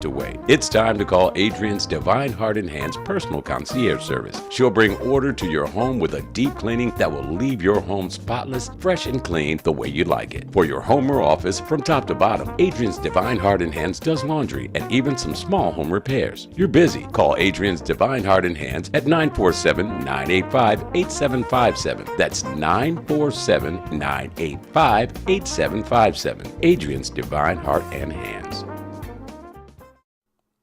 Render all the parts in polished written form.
away. It's time to call Adrian's Divine Heart and Hands personal concierge service. She'll bring order to your home with a deep cleaning that will leave your home spotless, fresh and clean the way you like it. For your home or office, from top to bottom, Adrian's Divine Heart and Hands does laundry and even some small home repairs. You're busy. Call Adrian's Divine Heart and Hands at 947-985-8757. That's 947-985-8757. Adrian's Divine Heart and Hands.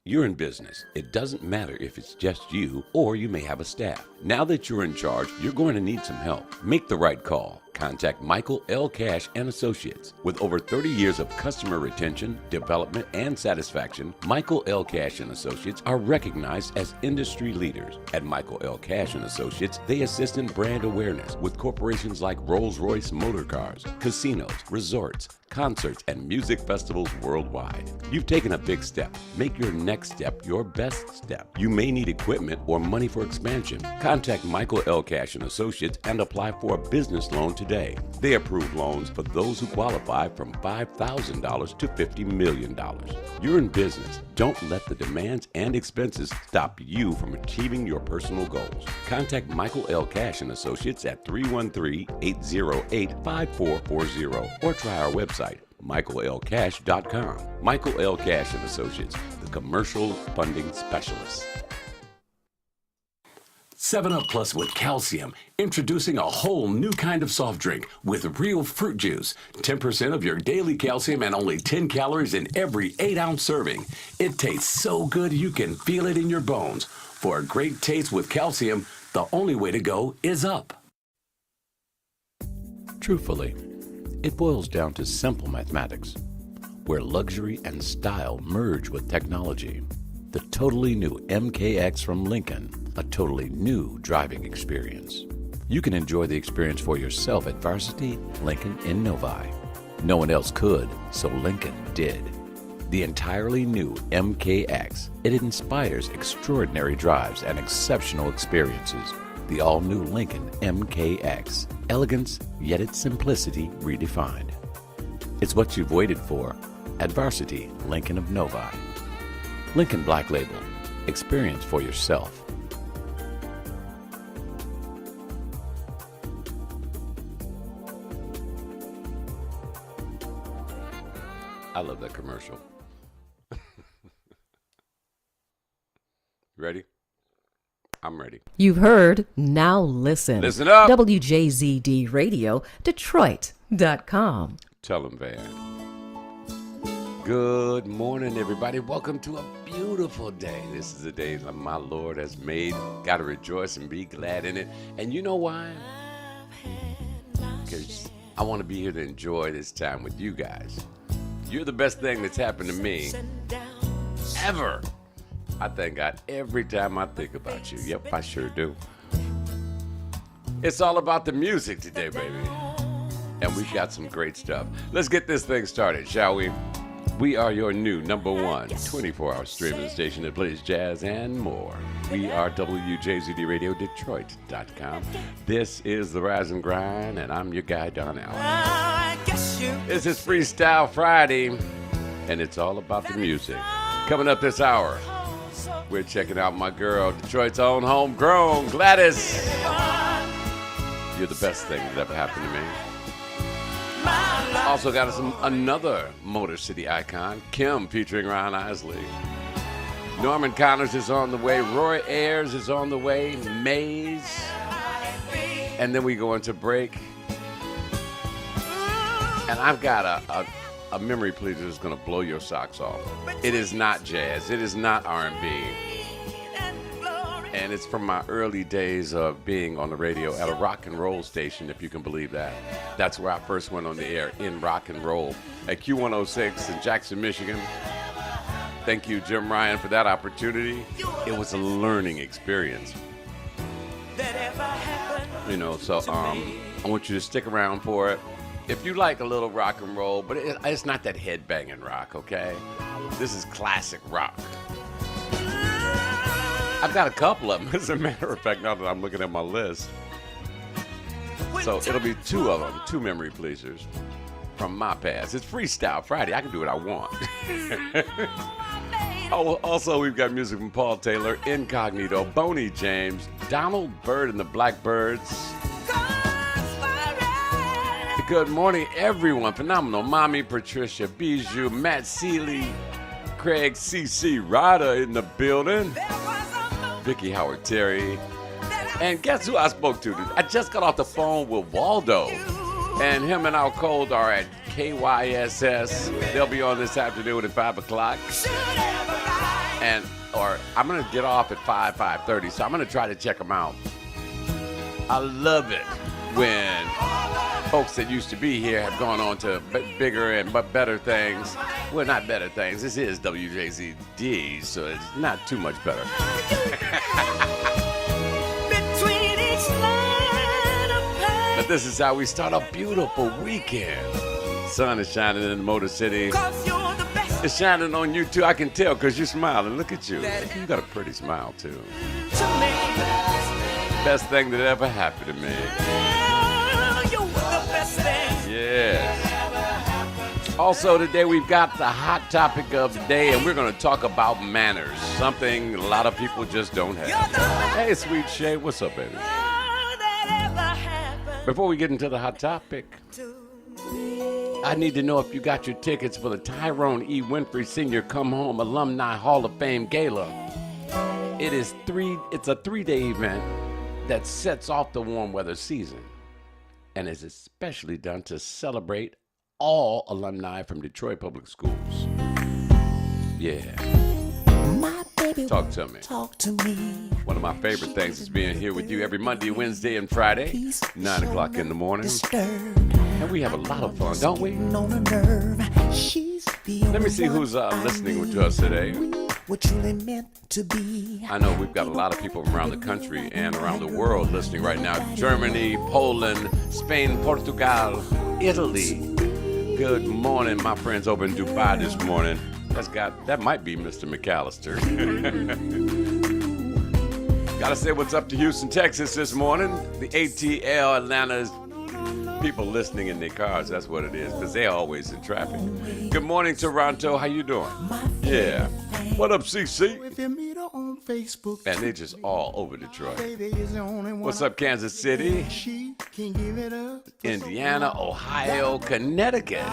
You're in business. It doesn't matter if it's just you or you may have a staff. Now that you're in charge, you're going to need some help. Make the right call. Contact Michael L. Cash and Associates. With over 30 years of customer retention, development, and satisfaction, Michael L. Cash and Associates are recognized as industry leaders. At Michael L. Cash and Associates, they assist in brand awareness with corporations like Rolls-Royce Motor Cars, casinos, resorts, concerts, and music festivals worldwide. You've taken a big step. Make your next step your best step. You may need equipment or money for expansion. Contact Michael L. Cash and Associates and apply for a business loan today. They approve loans for those who qualify from $5,000 to $50 million. You're in business. Don't let the demands and expenses stop you from achieving your personal goals. Contact Michael L. Cash and Associates at 313-808-5440 or try our website, michaellcash.com. Michael L. Cash and Associates, the commercial funding specialist. 7UP Plus with calcium, introducing a whole new kind of soft drink with real fruit juice. 10% of your daily calcium and only 10 calories in every 8-ounce serving. It tastes so good you can feel it in your bones. For a great taste with calcium, the only way to go is up. Truthfully, it boils down to simple mathematics, where luxury and style merge with technology. The totally new MKX from Lincoln, a totally new driving experience. You can enjoy the experience for yourself at Varsity Lincoln in Novi. No one else could, so Lincoln did. The entirely new MKX. It inspires extraordinary drives and exceptional experiences. The all-new Lincoln MKX. Elegance, yet its simplicity redefined. It's what you've waited for at Varsity Lincoln of Novi. Lincoln Black Label. Experience for yourself. I love that commercial. Ready? I'm ready. You've heard, now listen. Listen up. WJZD Radio, Detroit.com. Tell them, Van. Good morning, everybody. Welcome to a beautiful day. This is the day that my Lord has made. Got to rejoice and be glad in it. And you know why? Because I want to be here to enjoy this time with you guys. You're the best thing that's happened to me ever. I thank God every time I think about you. Yep, I sure do. It's all about the music today, baby. And we've got some great stuff. Let's get this thing started, shall we? We are your new number one 24-hour streaming station that plays jazz and more. We are WJZD Radio Detroit.com. This is The Rise and Grind, and I'm your guy, Don Allen. This is Freestyle Friday, and it's all about the music. Coming up this hour, we're checking out my girl, Detroit's own homegrown, Gladys. You're the best thing that ever happened to me. Also got us another Motor City icon, Kim featuring Ron Isley. Norman Connors is on the way. Roy Ayers is on the way. Maze. And then we go into break. And I've got a memory pleaser that's going to blow your socks off. It is not jazz. It is not R&B. And it's from my early days of being on the radio at a rock and roll station, if you can believe that. That's where I first went on the air, in rock and roll, at Q106 in Jackson, Michigan. Thank you, Jim Ryan, for that opportunity. It was a learning experience. You know, so I want you to stick around for it. If you like a little rock and roll, but it's not that head-banging rock, okay? This is classic rock. I've got a couple of them, as a matter of fact, now that I'm looking at my list. So it'll be two of them, two memory pleasers from my past. It's Freestyle Friday. I can do what I want. Oh, also, we've got music from Paul Taylor, Incognito, Boney James, Donald Byrd and the Blackbirds. Good morning, everyone. Phenomenal Mommy, Patricia Bijou, Matt Seeley, Craig CC Ryder in the building, Vicky Howard Terry. And guess who I spoke to? I just got off the phone with Waldo. And him and Al Cold are at KYSS. They'll be on this afternoon at 5 o'clock. Or I'm going to get off at 5:30, so I'm going to try to check them out. I love it when folks that used to be here have gone on to bigger and better things. Well, not better things. This is WJZD, so it's not too much better. But this is how we start a beautiful weekend. Sun is shining in the Motor City. It's shining on you too. I can tell because you're smiling. Look at you. You got a pretty smile too. Best thing that ever happened to me. Yes. Also today we've got the hot topic of the day, and we're going to talk about manners. Something a lot of people just don't have. Hey, Sweet Shay, what's up, baby? Before we get into the hot topic, I need to know if you got your tickets for the Tyrone E. Winfrey Sr. Come Home Alumni Hall of Fame Gala. It's a 3-day event that sets off the warm weather season and is especially done to celebrate all alumni from Detroit Public Schools. Yeah. Talk to me. Talk to me. One of my favorite things is being here with you every Monday, Wednesday, and Friday, 9 o'clock in the morning. And we have a lot of fun, don't we? Let me see who's listening to us today. I know we've got a lot of people from around the country and around the world listening right now. Germany, Poland, Spain, Portugal, Italy. Good morning, my friends over in Dubai this morning. That might be Mr. McAllister. Gotta say what's up to Houston, Texas this morning. The ATL Atlanta's people listening in their cars, that's what it is, because they're always in traffic. Good morning, Toronto. How you doing? Yeah. What up, CC? And they're just all over Detroit. What's up, Kansas City? Indiana, Ohio, Connecticut.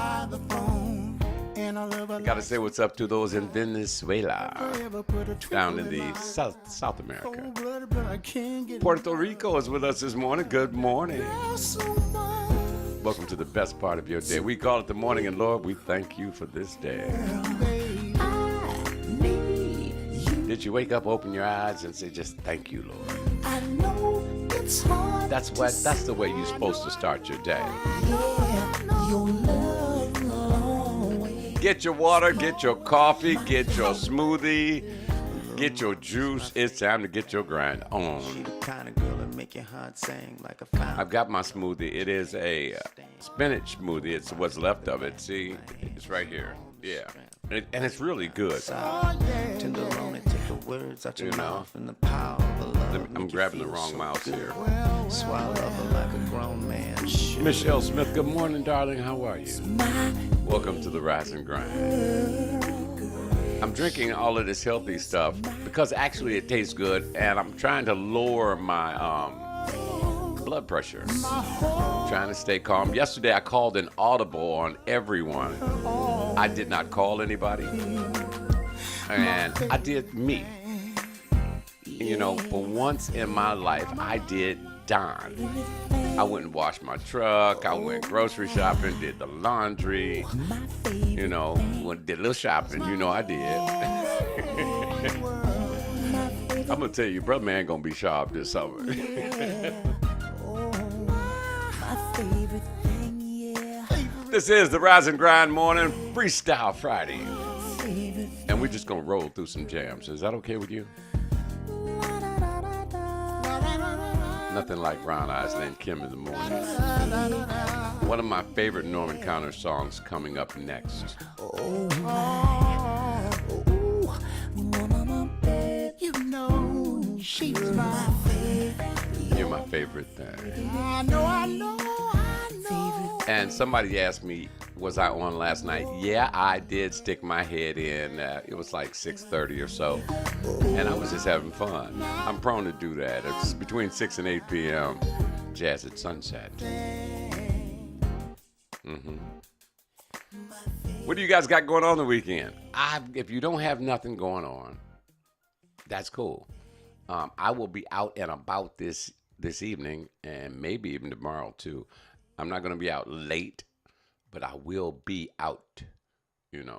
Gotta say what's up to those in Venezuela, down in the South America. Puerto Rico is with us this morning. Good morning. Welcome to the best part of your day. We call it the morning, and Lord, we thank you for this day. Did you wake up, open your eyes, and say just thank you, Lord? That's the way you're supposed to start your day. Get your water, get your coffee, get your smoothie, get your juice. It's time to get your grind on. I've got my smoothie. It is a spinach smoothie. It's what's left of it. See, it's right here. Yeah, and it's really good. You know, I'm grabbing the wrong mouse here. Michelle Smith, good morning, darling. How are you? Welcome to the Rise and Grind. I'm drinking all of this healthy stuff because actually it tastes good, and I'm trying to lower my blood pressure. Trying to stay calm. Yesterday I called an audible on everyone. I did not call anybody, and I did me. You know, for once in my life, I did Don. I went and washed my truck. I went grocery shopping, did the laundry. You know, did a little shopping. You know I did. I'm going to tell you, brother man going to be sharp this summer. This is the Rise and Grind Morning Freestyle Friday. And we're just going to roll through some jams. Is that okay with you? Nothing like Brown Eyes and Kim in the morning. One of my favorite Norman Connor songs coming up next. Oh my, oh, mama, you know she's my favorite. You're my favorite thing. I know. And somebody asked me, Was I on last night? Yeah, I did stick my head in. It was like 6:30 or so, and I was just having fun. I'm prone to do that. It's between 6 and 8 p.m. Jazz at Sunset. What do you guys got going on the weekend? If you don't have nothing going on, that's cool. I will be out and about this evening and maybe even tomorrow too. I'm not going to be out late, but I will be out,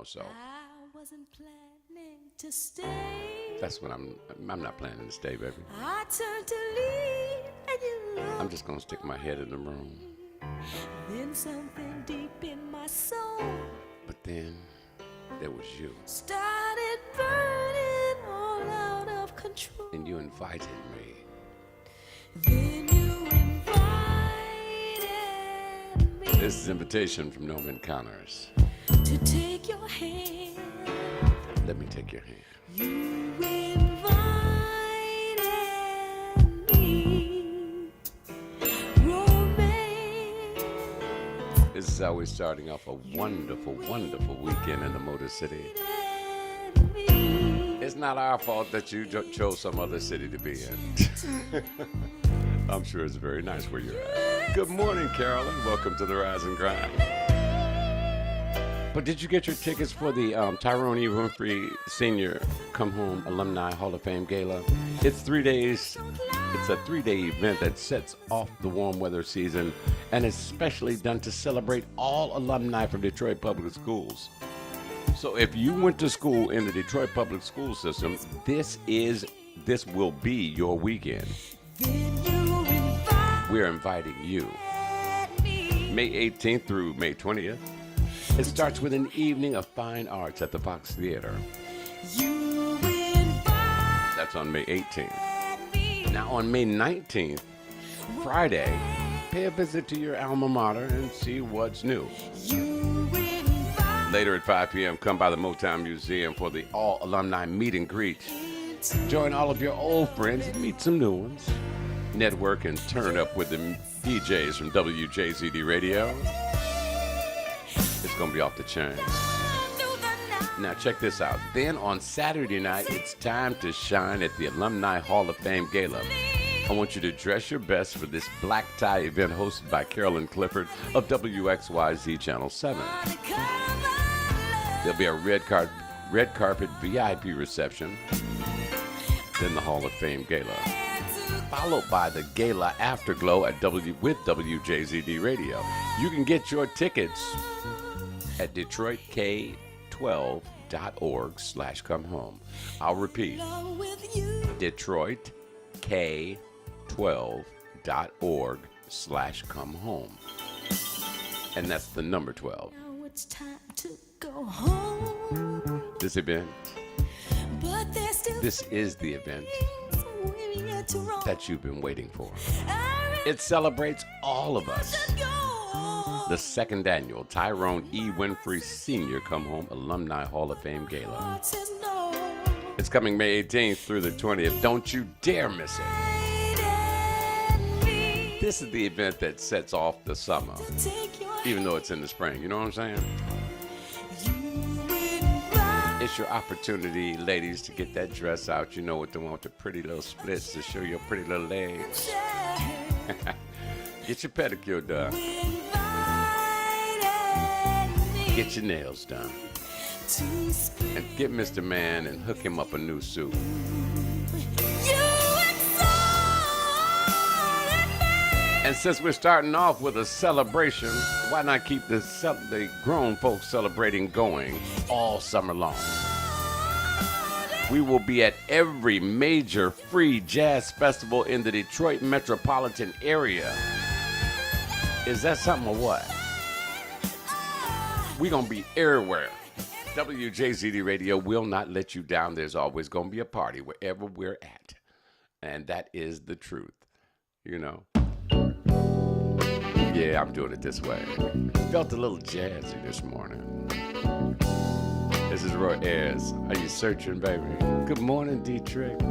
so. I wasn't planning to stay. That's what I'm not planning to stay, baby. I turned to leave and you looked. I'm just going to stick my head in the room. Then something deep in my soul But then there was you, started burning all out of control. and you invited me. Then you invited me This is an invitation from Norman Connors. to take your hand. Let me take your hand. You invited me. Romance. This is how we're starting off a wonderful, wonderful weekend in the Motor City. It's not our fault that you chose some other city to be in. I'm sure it's very nice where you're at. Good morning, Carolyn. Welcome to the Rise and Grind. But did you get your tickets for the Tyrone E. Winfrey Senior Come Home Alumni Hall of Fame Gala? It's 3 days. It's a 3-day event that sets off the warm weather season and is specially done to celebrate all alumni from Detroit Public Schools. So if you went to school in the Detroit Public School system, this will be your weekend. We're inviting you. May 18th through May 20th. It starts with an evening of fine arts at the Fox Theater. That's on May 18th. Now on May 19th, Friday, pay a visit to your alma mater and see what's new. Later at 5 p.m., come by the Motown Museum for the all alumni meet and greet. Join all of your old friends and meet some new ones. Network and turn up with the DJs from WJZD Radio. It's going to be off the chain. Now check this out. Then on Saturday night, it's time to shine at the Alumni Hall of Fame Gala. I want you to dress your best for this black tie event hosted by Carolyn Clifford of WXYZ Channel 7. There'll be a red carpet VIP reception, then the Hall of Fame Gala, followed by the Gala Afterglow with WJZD Radio. You can get your tickets at DetroitK12.org/comehome. I'll repeat, DetroitK12.org/comehome. And that's the number 12. Now it's time to go home. This event, But there's still this is the event we've yet to roll. that you've been waiting for. I It celebrates all of us. really go on. The second annual Tyrone E. Winfrey Senior Come Home Alumni Hall of Fame Gala. Heart says no. It's coming May 18th through the 20th. Don't you dare miss it. This is the event that sets off the summer, Take your even though it's in the spring. You know what I'm saying? It's your opportunity, ladies, to get that dress out. You know what the one with the pretty little splits to show your pretty little legs. Get your pedicure done. Get your nails done. And get Mr. Man and hook him up a new suit. And since we're starting off with a celebration, why not keep the grown folks celebrating going all summer long? We will be at every major free jazz festival in the Detroit metropolitan area. Is that something or what? We're going to be everywhere. WJZD Radio will not let you down. There's always going to be a party wherever we're at. And that is the truth, you know. Yeah, I'm doing it this way. Felt a little jazzy this morning. This is Roy Ayers. Are you searching, baby? Good morning, D-Trick. I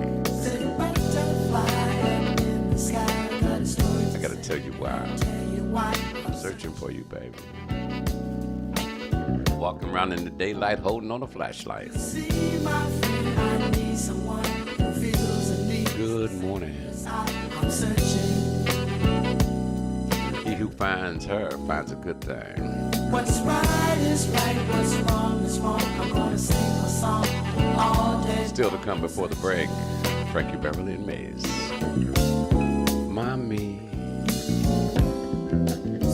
gotta tell you why. I'm searching for you, baby. walking around in the daylight holding on a flashlight. See my friend, I need someone who feels the need. Good morning. I'm searching. He who finds her finds a good thing. What's right is right, what's wrong is wrong. I'm gonna sing a song all day. Still to come before the break, Frankie Beverly and Maze. Mommy,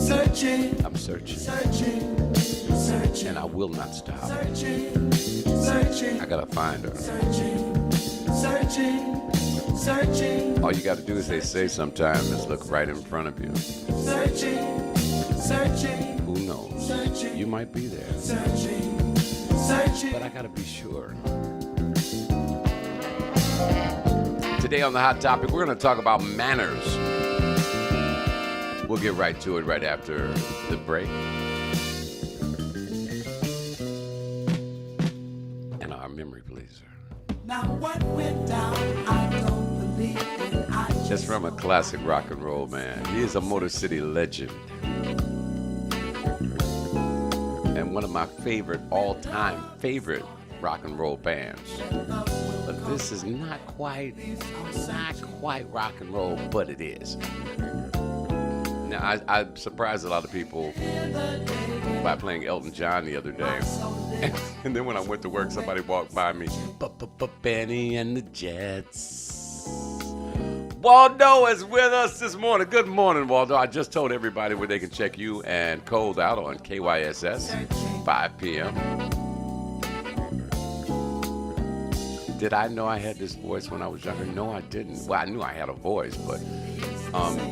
Searching, I'm searching, searching, searching, and I will not stop. searching, searching, I gotta find her. searching, searching, searching, All you gotta do is say sometimes is look right in front of you. searching, searching, Who knows? You might be there, searching, searching. but I gotta be sure. Today on the Hot Topic, we're gonna talk about manners. We'll get right to it right after the break. And our memory pleaser. Now what went down, I don't believe in. I It's just from a classic rock and roll man. He is a Motor City legend. And one of my all-time favorite rock and roll bands. But this is not quite rock and roll, but it is. Now, I surprised a lot of people by playing Elton John the other day. And then when I went to work, somebody walked by me. Benny and the Jets. Waldo is with us this morning. Good morning, Waldo. I just told everybody where they can check you and Cold out on KYSS, 5 p.m. Did I know I had this voice when I was younger? No, I didn't. Well, I knew I had a voice, but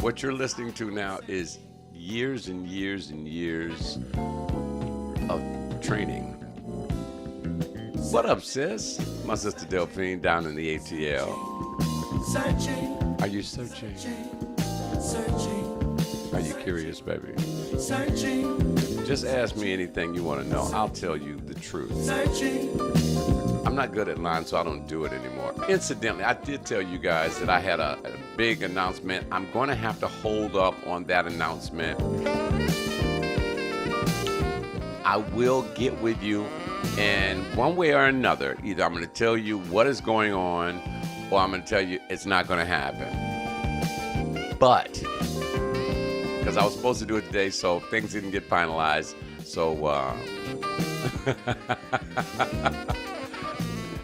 what you're listening to now is years and years and years of training. What up, sis? My sister Delphine down in the ATL. searching, Are you searching? searching, Are you curious, baby? searching, Just ask me anything you want to know. I'll tell you the truth. searching. I'm not good at lying, so I don't do it anymore. Incidentally, I did tell you guys that I had a big announcement. I'm going to have to hold up on that announcement. I will get with you, and one way or another, either I'm going to tell you what is going on, or I'm going to tell you it's not going to happen. But, because I was supposed to do it today, so things didn't get finalized. So,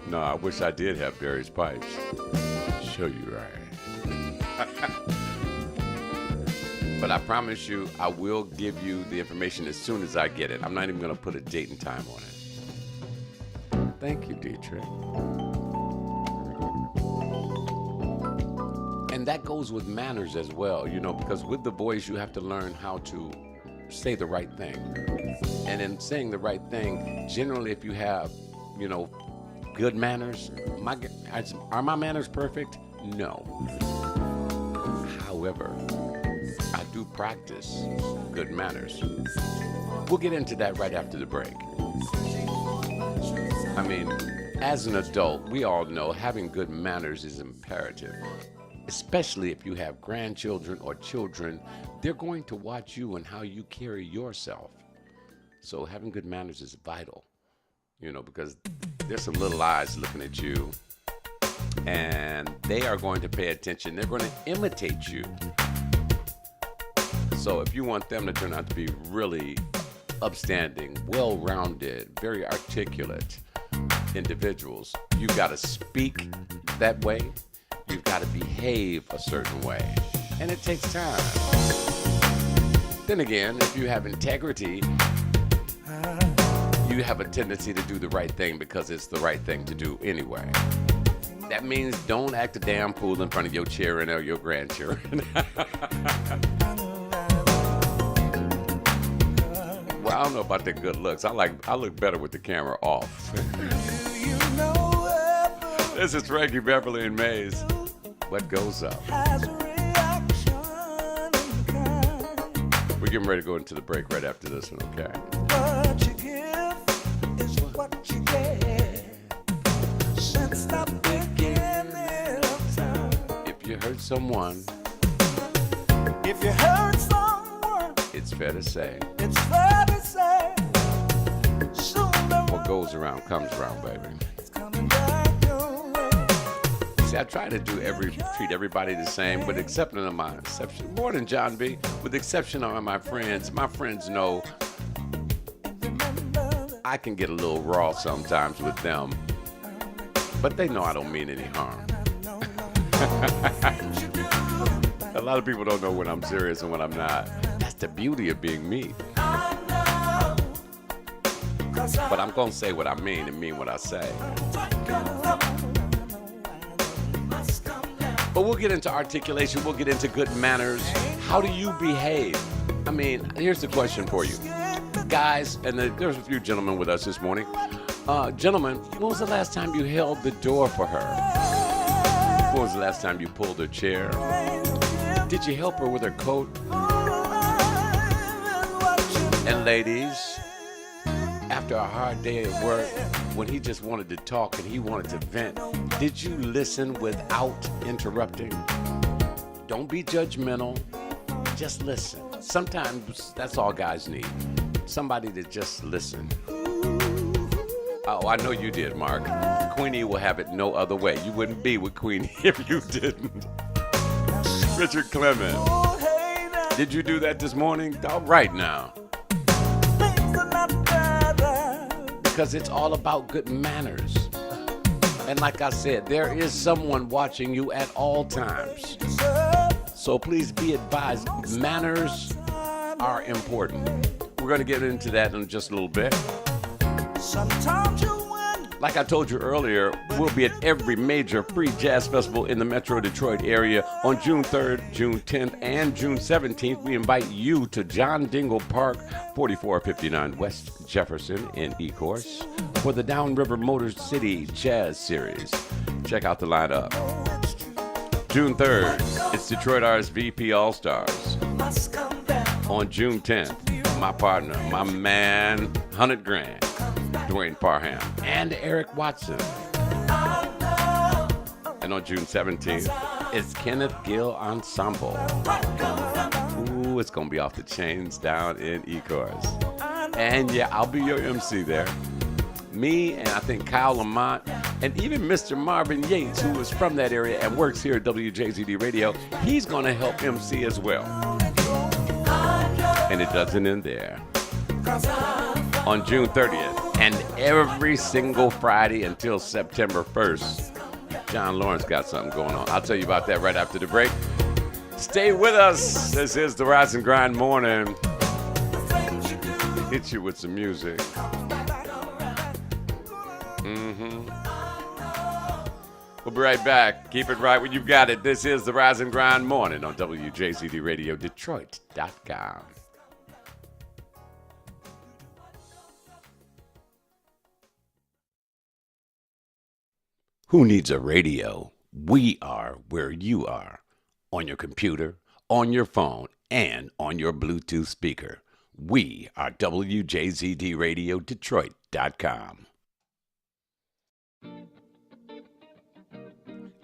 no, I wish I did have Barry's pipes. Show you right. But I promise you, I will give you the information as soon as I get it. I'm not even going to put a date and time on it. Thank you, Dietrich. And that goes with manners as well, because with the voice, you have to learn how to say the right thing. And in saying the right thing, generally, if you have, good manners, are my manners perfect? No. However, I do practice good manners. We'll get into that right after the break. I mean, as an adult, we all know having good manners is imperative. Especially if you have grandchildren or children, they're going to watch you and how you carry yourself. So having good manners is vital, because there's some little eyes looking at you, and they are going to pay attention. They're going to imitate you. So if you want them to turn out to be really upstanding, well-rounded, very articulate individuals, you've got to speak that way. You've got to behave a certain way. And it takes time. Then again, if you have integrity, you have a tendency to do the right thing because it's the right thing to do anyway. That means don't act a damn fool in front of your children or your grandchildren. Well, I don't know about the good looks. I look better with the camera off. This is Frankie Beverly and Maze. What goes up? We're getting ready to go into the break right after this one, okay? What you give is what you get. Since the beginning of time. If you hurt someone, If you hurt someone, it's fair to say it's fair to say goes around, comes around, baby. It's coming back your way. See, I try to treat everybody the same, with exception of my exception. More than John B. With the exception of my friends. My friends know I can get a little raw sometimes with them, but they know I don't mean any harm. A lot of people don't know when I'm serious and when I'm not. That's the beauty of being me. But I'm going to say what I mean and mean what I say. But we'll get into articulation. We'll get into good manners. How do you behave? I mean, here's the question for you. Guys, and there's a few gentlemen with us this morning. Gentlemen, when was the last time you held the door for her? When was the last time you pulled her chair? Did you help her with her coat? And ladies, after a hard day at work, when he just wanted to talk and he wanted to vent, did you listen without interrupting? Don't be judgmental. Just listen. Sometimes that's all guys need. Somebody to just listen. Oh, I know you did, Mark. Queenie will have it no other way. You wouldn't be with Queenie if you didn't. Richard Clement. Did you do that this morning? All right now. Because it's all about good manners. And like I said, there is someone watching you at all times. So please be advised, manners are important. We're going to get into that in just a little bit. Sometimes you win. Like I told you earlier, we'll be at every major free jazz festival in the Metro Detroit area on June 3rd, June 10th, and June 17th. We invite you to John Dingle Park, 4459 West Jefferson in Ecorse for the Downriver Motor City Jazz Series. Check out the lineup. June 3rd, it's Detroit RSVP All-Stars. On June 10th, my partner, my man, 100 Grand, Dwayne Parham, and Eric Watson. And on June 17th, it's Kenneth Gill Ensemble. Ooh, it's going to be off the chains down in Ecorse. And yeah, I'll be your MC there. Me and I think Kyle Lamont and even Mr. Marvin Yates, who is from that area and works here at WJZD Radio, he's going to help MC as well. And it doesn't end there. On June 30th and every single Friday until September 1st, John Lawrence got something going on. I'll tell you about that right after the break. Stay with us. This is the Rise and Grind Morning. Hit you with some music. We'll be right back. Keep it right when you've got it. This is the Rise and Grind Morning on WJCD Radio Detroit.com. Who needs a radio? We are where you are. On your computer, on your phone, and on your Bluetooth speaker. We are WJZD Radio Detroit.com.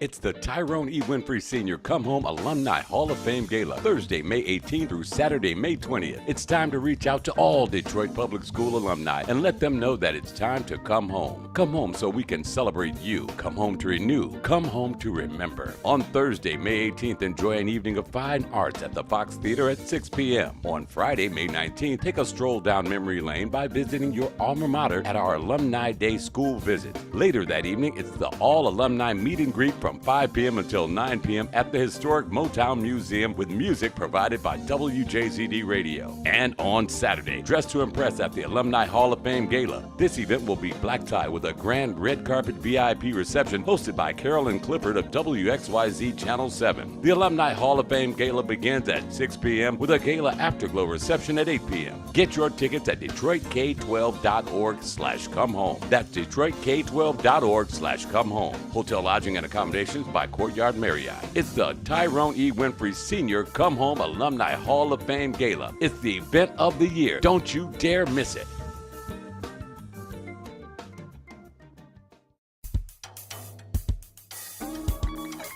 It's the Tyrone E. Winfrey Sr. Come Home Alumni Hall of Fame Gala, Thursday, May 18th through Saturday, May 20th. It's time to reach out to all Detroit Public School alumni and let them know that it's time to come home. Come home so we can celebrate you. Come home to renew. Come home to remember. On Thursday, May 18th, enjoy an evening of fine arts at the Fox Theater at 6 p.m. On Friday, May 19th, take a stroll down memory lane by visiting your alma mater at our Alumni Day school visit. Later that evening, it's the all-alumni meet and greet from 5 p.m. until 9 p.m. at the historic Motown Museum with music provided by WJZD Radio. And on Saturday, dress to impress at the Alumni Hall of Fame Gala. This event will be black tie with a grand red carpet VIP reception hosted by Carolyn Clifford of WXYZ Channel 7. The Alumni Hall of Fame Gala begins at 6 p.m. with a gala afterglow reception at 8 p.m. Get your tickets at DetroitK12.org/come home. That's DetroitK12.org/come home. Hotel lodging and accommodations by Courtyard Marriott. It's the Tyrone E. Winfrey Sr. Come Home Alumni Hall of Fame Gala. It's the event of the year. Don't you dare miss it.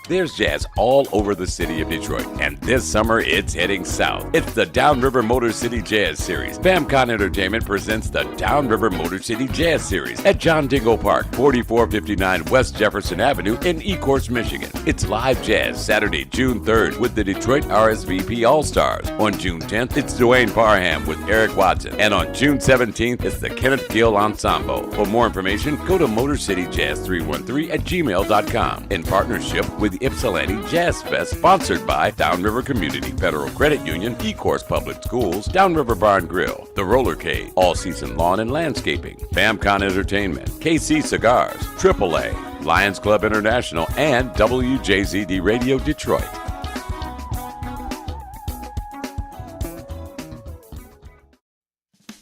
There's jazz all over the city of Detroit, and this summer it's heading south. It's the Downriver Motor City Jazz Series. BAMCon Entertainment presents the Downriver Motor City Jazz Series at John Dingle Park, 4459 West Jefferson Avenue in Ecorse, Michigan. It's live jazz Saturday, June 3rd with the Detroit RSVP All-Stars. On June 10th, it's Dwayne Parham with Eric Watson. And on June 17th, it's the Kenneth Gill Ensemble. For more information, go to motorcityjazz313@gmail.com in partnership with the Ypsilanti Jazz Fest, sponsored by Downriver Community Federal Credit Union, Ecorse Public Schools, Downriver Bar and Grill, The Rollercade, All Season Lawn and Landscaping, BAMCon Entertainment, KC Cigars, AAA, Lions Club International, and WJZD Radio Detroit.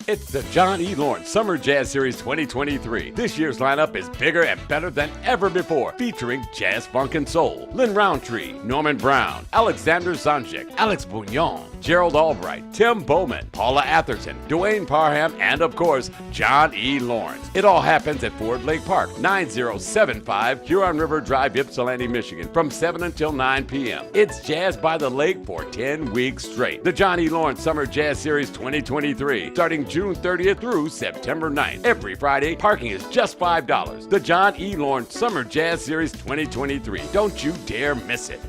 It's the John E. Lawrence Summer Jazz Series 2023. This year's lineup is bigger and better than ever before, featuring jazz, funk, and soul. Lynn Roundtree, Norman Brown, Alexander Zanjek, Alex Bouillon, Gerald Albright, Tim Bowman, Paula Atherton, Dwayne Parham, and of course, John E. Lawrence. It all happens at Ford Lake Park, 9075 Huron River Drive, Ypsilanti, Michigan, from 7 until 9 p.m. It's Jazz by the Lake for 10 weeks straight. The John E. Lawrence Summer Jazz Series 2023, starting June 30th through September 9th. Every Friday, parking is just $5. The John E. Lawrence Summer Jazz Series 2023. Don't you dare miss it.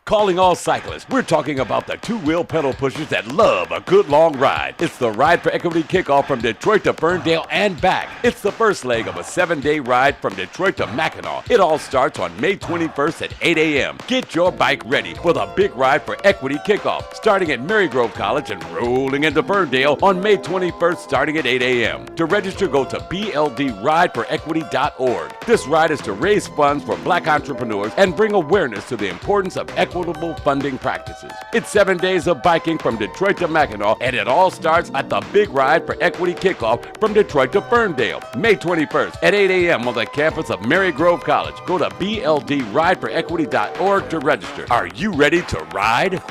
Calling all cyclists, we're talking about the two-wheel pedal pushers that love a good long ride. It's the Ride for Equity kickoff from Detroit to Ferndale and back. It's the first leg of a 7-day ride from Detroit to Mackinac. It all starts on May 21st at 8 a.m. Get your bike ready for the big Ride for Equity kickoff, starting at Marygrove College and rolling into Ferndale on May 21st starting at 8 a.m. To register, go to bldrideforequity.org. This ride is to raise funds for black entrepreneurs and bring awareness to the importance of equitable funding practices. It's 7 days of biking from Detroit to Mackinac, and it all starts at the Big Ride for Equity kickoff from Detroit to Ferndale, May 21st at 8 a.m. on the campus of Marygrove College. Go to bldrideforequity.org to register. Are you ready to ride?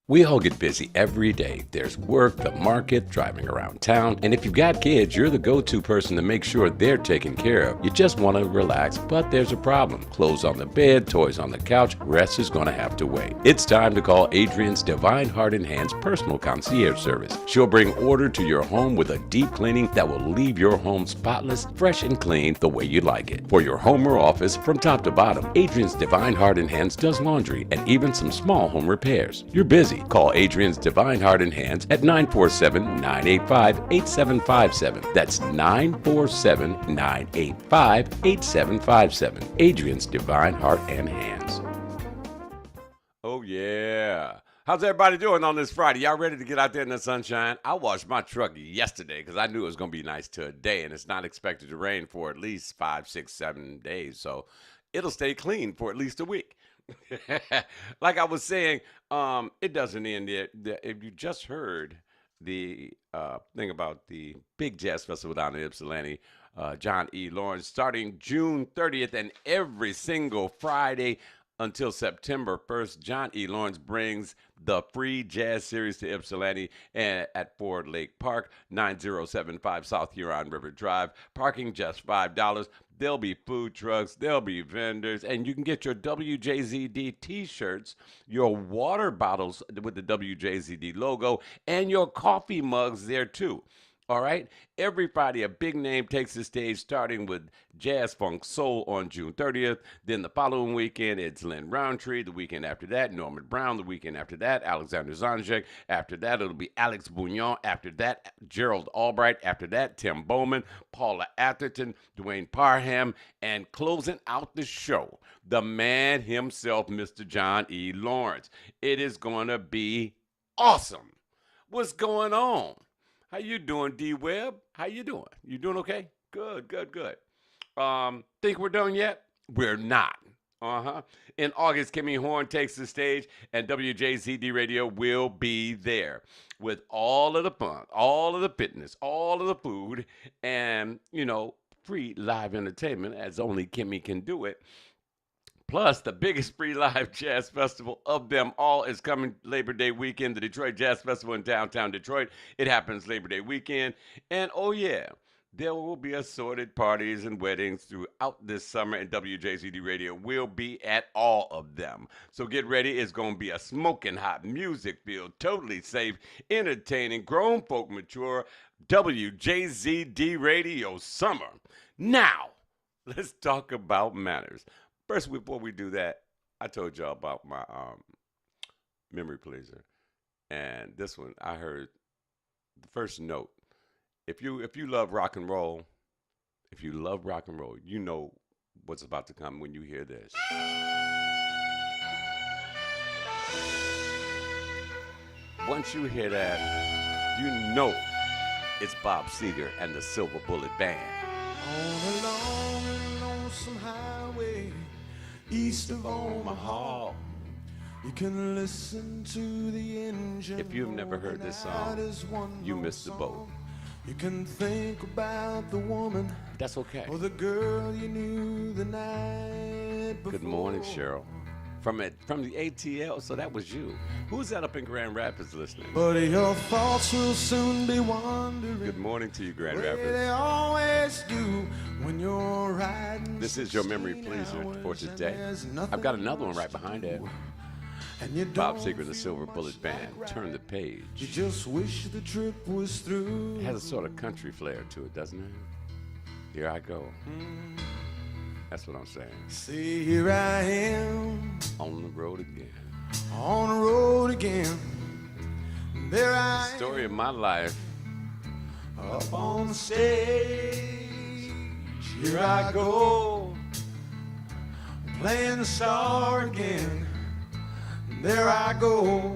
We all get busy every day. There's work, the market, driving around town, and if you've got kids, you're the go-to person to make sure they're taken care of. You just want to relax, but there's a problem. Clothes on the bed, toys on the couch, rest is going to have to wait. It's time to call Adrian's Divine Heart and Hands personal concierge service. She'll bring order to your home with a deep cleaning that will leave your home spotless, fresh, and clean the way you like it. For your home or office, from top to bottom, Adrian's Divine Heart and Hands does laundry and even some small home repairs. You're busy. Call Adrian's Divine Heart and Hands at 947-985-8757. That's 947-985-8757. Adrian's Divine Heart and Hands. Oh, yeah. How's everybody doing on this Friday? Y'all ready to get out there in the sunshine? I washed my truck yesterday because I knew it was going to be nice today, and it's not expected to rain for at least 5, 6, 7 days. So it'll stay clean for at least a week. Like I was saying, it doesn't end there. If you just heard the thing about the big jazz festival down in Ypsilanti, John E. Lawrence, starting June 30th and every single Friday until September 1st, John E. Lawrence brings the free jazz series to Ypsilanti and at Ford Lake Park, 9075 South Huron River Drive. Parking just $5. There'll be food trucks, there'll be vendors, and you can get your WJZD t-shirts, your water bottles with the WJZD logo, and your coffee mugs there too. All right? Every Friday, a big name takes the stage, starting with Jazz Funk Soul on June 30th. Then the following weekend, it's Lynn Roundtree. The weekend after that, Norman Brown. The weekend after that, Alexander Zanjek. After that, it'll be Alex Bouillon. After that, Gerald Albright. After that, Tim Bowman, Paula Atherton, Dwayne Parham. And closing out the show, the man himself, Mr. John E. Lawrence. It is going to be awesome. What's going on? How you doing, D-Web? How you doing? You doing okay? Good. Think we're done yet? We're not. In August, Kimmy Horn takes the stage, and WJZD Radio will be there with all of the fun, all of the fitness, all of the food, and, free live entertainment, as only Kimmy can do it. Plus, the biggest free live jazz festival of them all is coming Labor Day weekend, the Detroit Jazz Festival in downtown Detroit. It happens Labor Day weekend. And, oh yeah, There will be assorted parties and weddings throughout this summer, and WJZD Radio will be at all of them. So get ready. It's going to be a smoking hot, music filled, totally safe, entertaining, grown folk mature WJZD Radio summer. Now, let's talk about manners. First, before we do that, I told y'all about my memory pleaser. And this one, I heard the first note. If you love rock and roll, you know what's about to come when you hear this. Once you hear that, you know it's Bob Seger and the Silver Bullet Band. On a long and lonesome highway east of Omaha, you can listen to the engine. If you've never heard this song, you missed the boat. You can think about the woman That's okay. or the girl you knew the night before. Good morning, Cheryl. From the ATL, so that was you. Who's that up in Grand Rapids listening? But your thoughts will soon be wandering. Good morning to you, Grand Way Rapids. they always do when you're riding. This is your memory 16 pleaser for hours and today. there's I've nothing got another one right behind it. And you Bob don't Seger, the feel Silver much Bullet Band. like Turn the riding. page. You just wish the trip was through. It has a sort of country flair to it, doesn't it? Here I go. That's what I'm saying. See, here I am On the road again. on the road again. There I am Story of my life. up on the stage. Here I go playing the star again. There I go,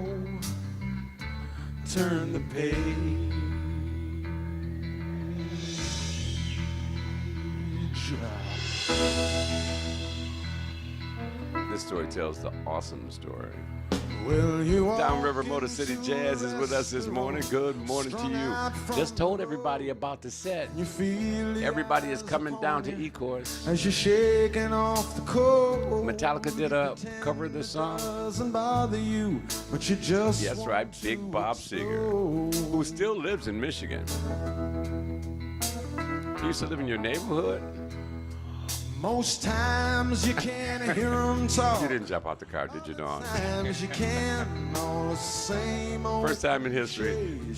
turn the page. This story tells the awesome story. Well, you Downriver Motor City Jazz is with us this morning. Good morning to you. Just told everybody about the set. You feel the Everybody is eyes coming down to upon you E-Course. as you're shaking off the cold. Metallica did a cover of this song. Doesn't bother you, but you just Yes, right, Big Bob Seger, who still lives in Michigan. He used to live in your neighborhood. Most times you can't hear them talk. You didn't jump out the car, did you, Dawn? Times you can, all the same old. First time in history,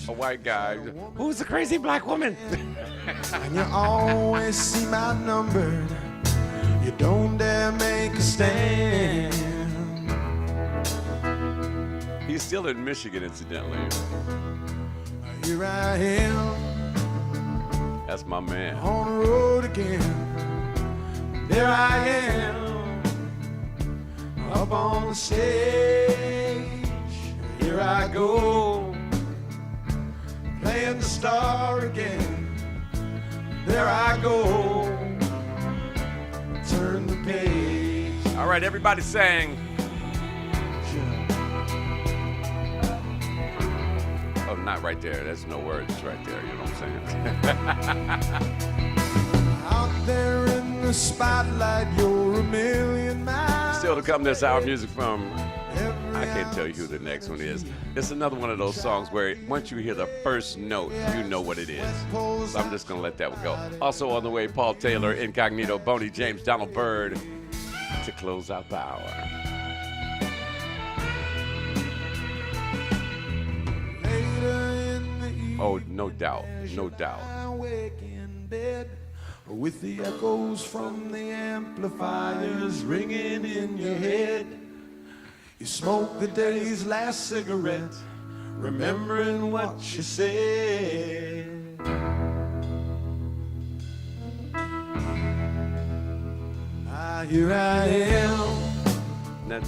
a white guy. Who's the crazy black woman? And you always seem outnumbered. You don't dare make a stand. He's still in Michigan, incidentally. Here I am That's my man. on the road again. There I am up on the stage. Here I go playing the star again. There I go, turn the page. All right, everybody sang. Oh, not right there. There's no words right there. You know what I'm saying? Out there in the spotlight, you're a million miles. Still to come this hour, music from, Every I can't tell you who the next one is. It's another one of those songs where once you hear the first note, you know what it is. So I'm just going to let that one go. Also on the way, Paul Taylor, Incognito, Boney James, Donald Byrd to close out the hour. Later in the evening, Oh, no doubt, no doubt. I wake in bed with the echoes from the amplifiers ringing in your head. You smoke the day's last cigarette, remembering what you said. Here I am. Now,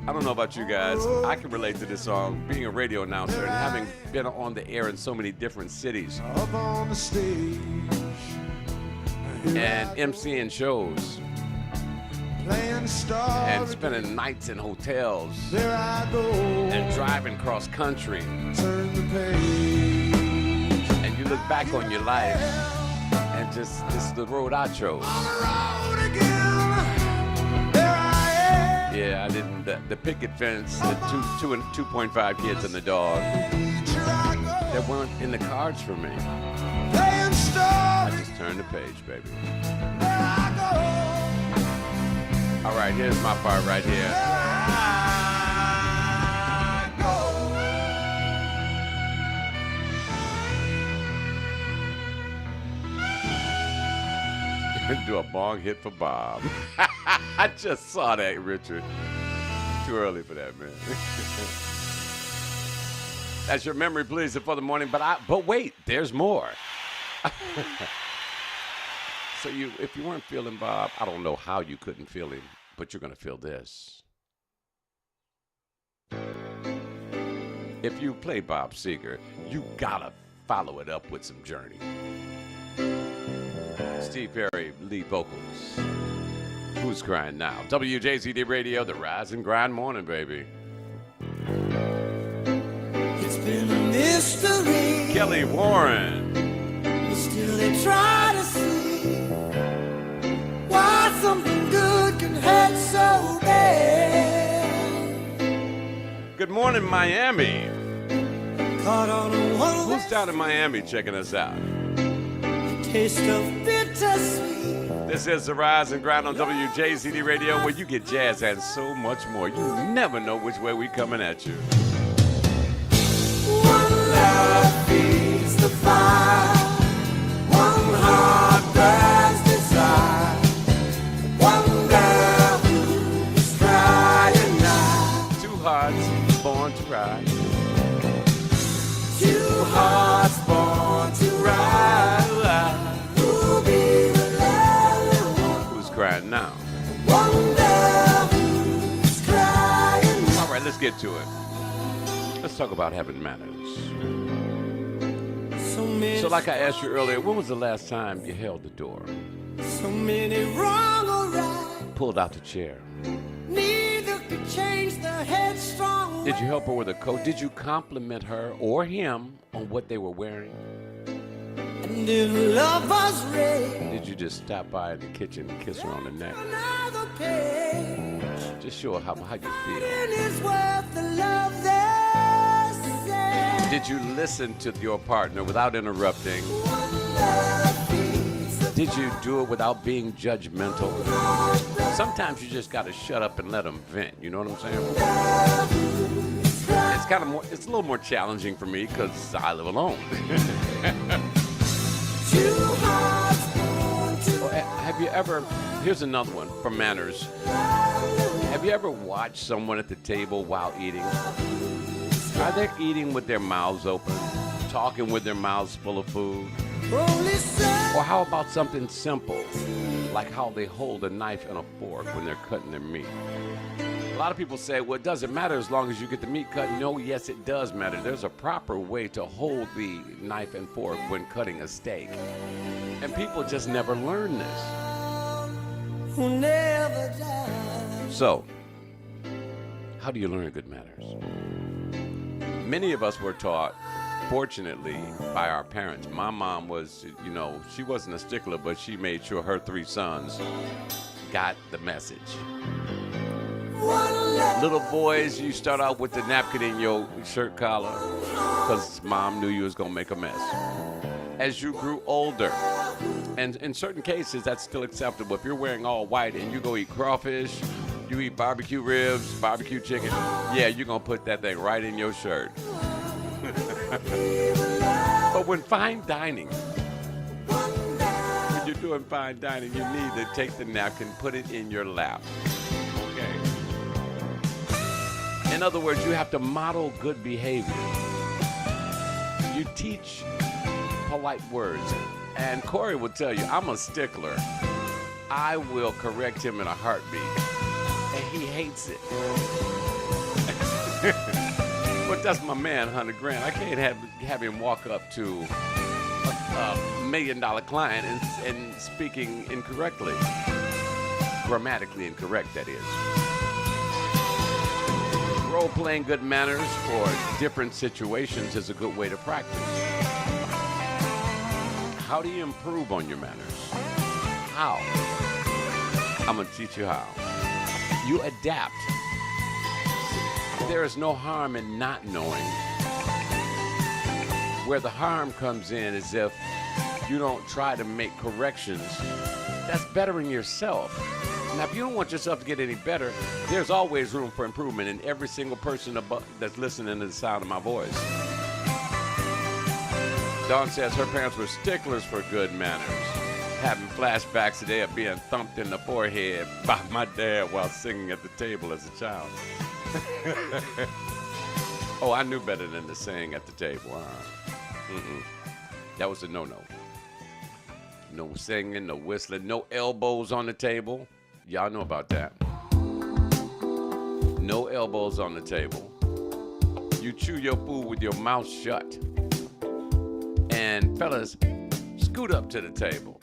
I don't know about you guys. I can relate to this song, being a radio announcer and having been on the air in so many different cities Up on the stage. Here and I emceeing shows playing star. and spending nights in hotels There I go. and driving cross country. Turn the page. And you look back on your life and just, this is the road I chose. On the road again. There I am. Yeah, I didn't, the picket fence, the 2.5 kids and the dog, Here I go. that weren't in the cards for me. Playing star. I just Turn the page, baby. There I All right, here's my part right go. here. There I go. Do a bong hit for Bob. I just saw that, Richard. Too early for that, man. That's your memory, please, for the morning. But wait, there's more. So if you weren't feeling Bob, I don't know how you couldn't feel him, but you're gonna feel this. If you play Bob Seger, you gotta follow it up with some Journey. Steve Perry, lead vocals. Who's Crying Now? WJZD Radio, the Rise and Grind Morning, baby. It's been a mystery. Kelly Warren. Still they try to see why something good can hurt so bad. Good morning, Miami. Caught on a one-way Who's down in Miami checking us out? taste of bittersweet. This is the Rise and Grind on WJZD Radio, where you get jazz and so much more. You never know which way we coming at you. One love feeds the fire. One heart burns desire. One girl who's crying now. Two hearts born to ride. Two hearts born to ride. Who'll be the lonely one? Who's crying now? One girl who's crying now. All right, let's get to it. Let's talk about having manners. So like I asked you earlier, when was the last time you held the door? So many wrong or right. Pulled out the chair? Neither could change the headstrong. Did you help her with a coat? Did you compliment her or him on what they were wearing? And if love was red, Did you just stop by in the kitchen and kiss her on the neck? another page. Just show her how you feel. It is worth the love they say. Did you listen to your partner without interrupting? One love feeds the Did you do it without being judgmental? Sometimes you just got to shut up and let them vent. You know what I'm saying? It's a little more challenging for me because I live alone. two hearts born to Have you ever, here's another one from manners. Have you ever watched someone at the table while eating? Are they eating with their mouths open, talking with their mouths full of food? only son. Or how about something simple, like how they hold a knife and a fork when they're cutting their meat? A lot of people say, well, it doesn't matter as long as you get the meat cut. No, yes, it does matter. There's a proper way to hold the knife and fork when cutting a steak. And people just never learn this. Who never died. So, how do you learn good manners? Many of us were taught, fortunately, by our parents. My mom was, she wasn't a stickler, but she made sure her 3 sons got the message. Little boys, you start out with the napkin in your shirt collar because mom knew you was going to make a mess. As you grew older, and in certain cases, that's still acceptable. If you're wearing all white and you go eat crawfish, you eat barbecue ribs, barbecue chicken, yeah, you're going to put that thing right in your shirt. But when fine dining, when you're doing fine dining, you need to take the napkin, put it in your lap. Okay? In other words, you have to model good behavior. You teach polite words. And Corey will tell you, I'm a stickler. I will correct him in a heartbeat. And he hates it. But that's my man, Hunter Grant. I can't have him walk up to a $1 million client and speaking incorrectly. Grammatically incorrect, that is. Role-playing good manners for different situations is a good way to practice. How do you improve on your manners? How? I'm going to teach you how. You adapt. There is no harm in not knowing. Where the harm comes in is if you don't try to make corrections, that's bettering yourself. Now, if you don't want yourself to get any better, there's always room for improvement in every single person that's listening to the sound of my voice. Dawn says her parents were sticklers for good manners, having flashbacks today of being thumped in the forehead by my dad while singing at the table as a child. Oh, I knew better than to sing at the table. That was a no-no. No singing, no whistling, no elbows on the table. Y'all know about that. No elbows on the table. You chew your food with your mouth shut. And fellas, scoot up to the table.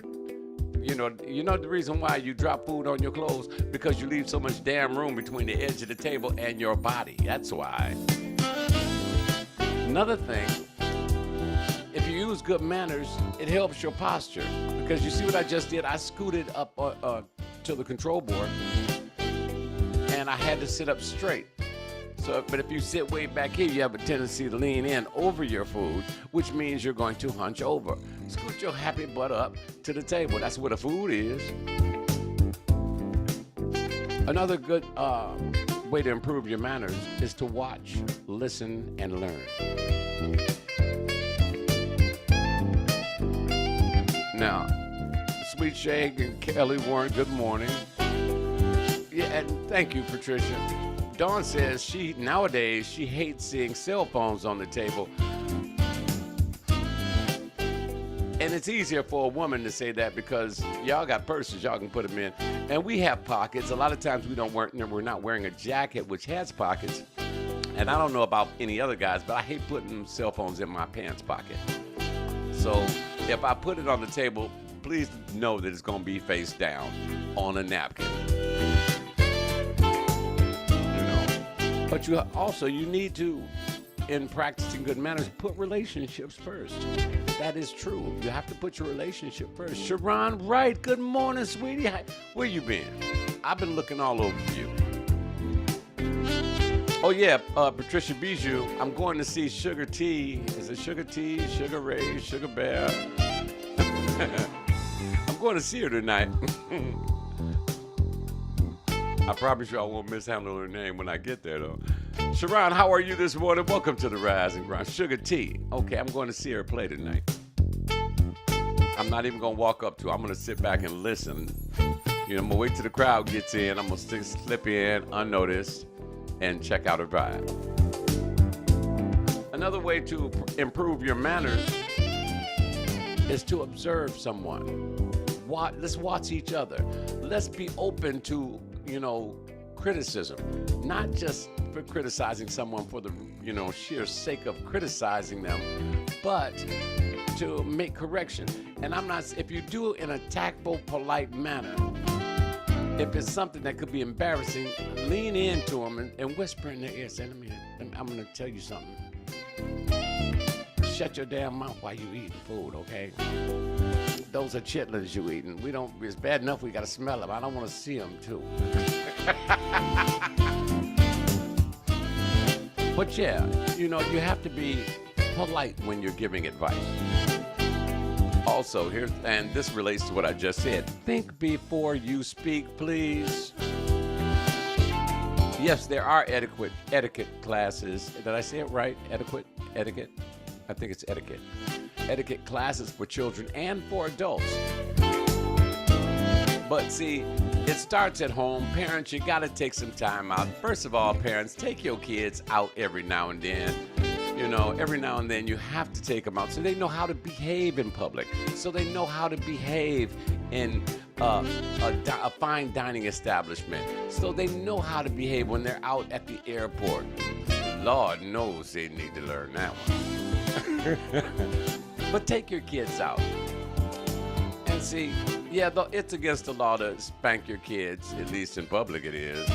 You know the reason why you drop food on your clothes? Because you leave so much damn room between the edge of the table and your body. That's why. Another thing, if you use good manners, it helps your posture. Because you see what I just did? I scooted up to the control board, and I had to sit up straight. But if you sit way back here, you have a tendency to lean in over your food, which means you're going to hunch over. Scoot your happy butt up to the table. That's where the food is. Another good way to improve your manners is to watch, listen, and learn. Now, Sweet Shag and Kelly Warren, good morning. Yeah, and thank you, Patricia. Dawn says nowadays she hates seeing cell phones on the table. And it's easier for a woman to say that because y'all got purses y'all can put them in. And we have pockets. A lot of times we're not wearing a jacket which has pockets. And I don't know about any other guys, but I hate putting cell phones in my pants pocket. So if I put it on the table, please know that it's going to be face down on a napkin. But you need to, in practicing good manners, put relationships first. That is true. You have to put your relationship first. Sharon Wright, good morning, sweetie. Where you been? I've been looking all over you. Oh, yeah, Patricia Bijou, I'm going to see Sugar T. Is it Sugar T, Sugar Ray, Sugar Bear? I'm going to see her tonight. I promise you I won't mishandle her name when I get there, though. Sharon, how are you this morning? Welcome to the Rise and Grind. Sugar T. Okay, I'm going to see her play tonight. I'm not even going to walk up to her. I'm going to sit back and listen. I'm going to wait till the crowd gets in. I'm going to slip in unnoticed and check out her vibe. Another way to improve your manners is to observe someone. Let's watch each other. Let's be open to criticism, not just for criticizing someone for the, sheer sake of criticizing them, but to make correction. And if you do it in a tactful, polite manner, if it's something that could be embarrassing, lean into them and whisper in their ear, say, I'm going to tell you something. Shut your damn mouth while you eating food, okay? Those are chitlins you eating. It's bad enough we got to smell them. I don't want to see them, too. But yeah, you have to be polite when you're giving advice. Also, and this relates to what I just said, think before you speak, please. Yes, there are etiquette classes. Did I say it right? Etiquette? I think it's etiquette. Etiquette classes for children and for adults. But see, it starts at home. Parents, you got to take some time out. First of all, parents, take your kids out every now and then. Every now and then you have to take them out so they know how to behave in public, so they know how to behave in a fine dining establishment, so they know how to behave when they're out at the airport. Lord knows they need to learn that one. But take your kids out. And see, yeah, it's against the law to spank your kids, at least in public it is.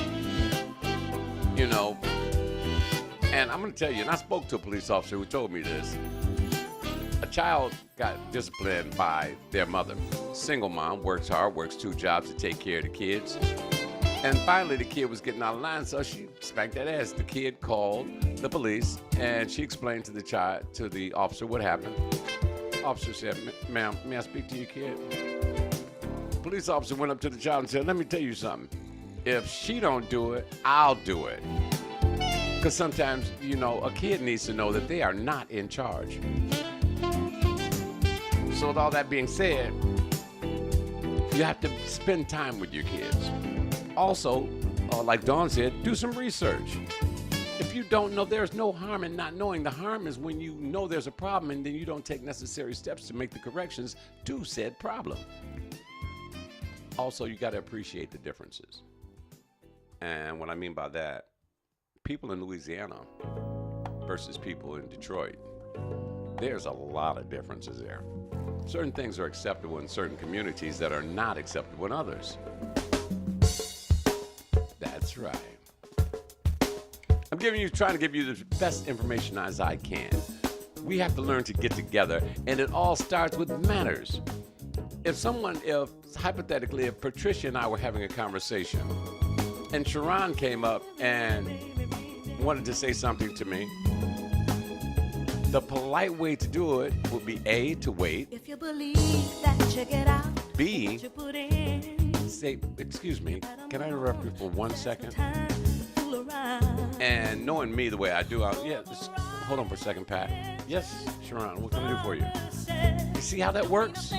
And I'm going to tell you, and I spoke to a police officer who told me this. A child got disciplined by their mother. Single mom, works hard, works 2 jobs to take care of the kids. And finally, the kid was getting out of line, so she spanked that ass. The kid called the police, and she explained to the officer what happened. Officer said, ma'am, may I speak to your kid? Police officer went up to the child and said, let me tell you something. If she don't do it, I'll do it. Because sometimes, a kid needs to know that they are not in charge. So with all that being said, you have to spend time with your kids. Also, like Dawn said, do some research. If you don't know, there's no harm in not knowing. The harm is when you know there's a problem and then you don't take necessary steps to make the corrections to said problem. Also, you got to appreciate the differences. And what I mean by that, people in Louisiana versus people in Detroit, there's a lot of differences there. Certain things are acceptable in certain communities that are not acceptable in others. That's right. I'm trying to give you the best information as I can. We have to learn to get together, and it all starts with manners. If hypothetically, if Patricia and I were having a conversation, and Sharon came up and wanted to say something to me, the polite way to do it would be A, to wait. If you believe that, check it out. B, You put in say, excuse me, can I interrupt you for 1 second? time, fool around. And knowing me the way I do, just hold on for a second, Pat. Yes, Sharon, what can I do for you? You see how that works?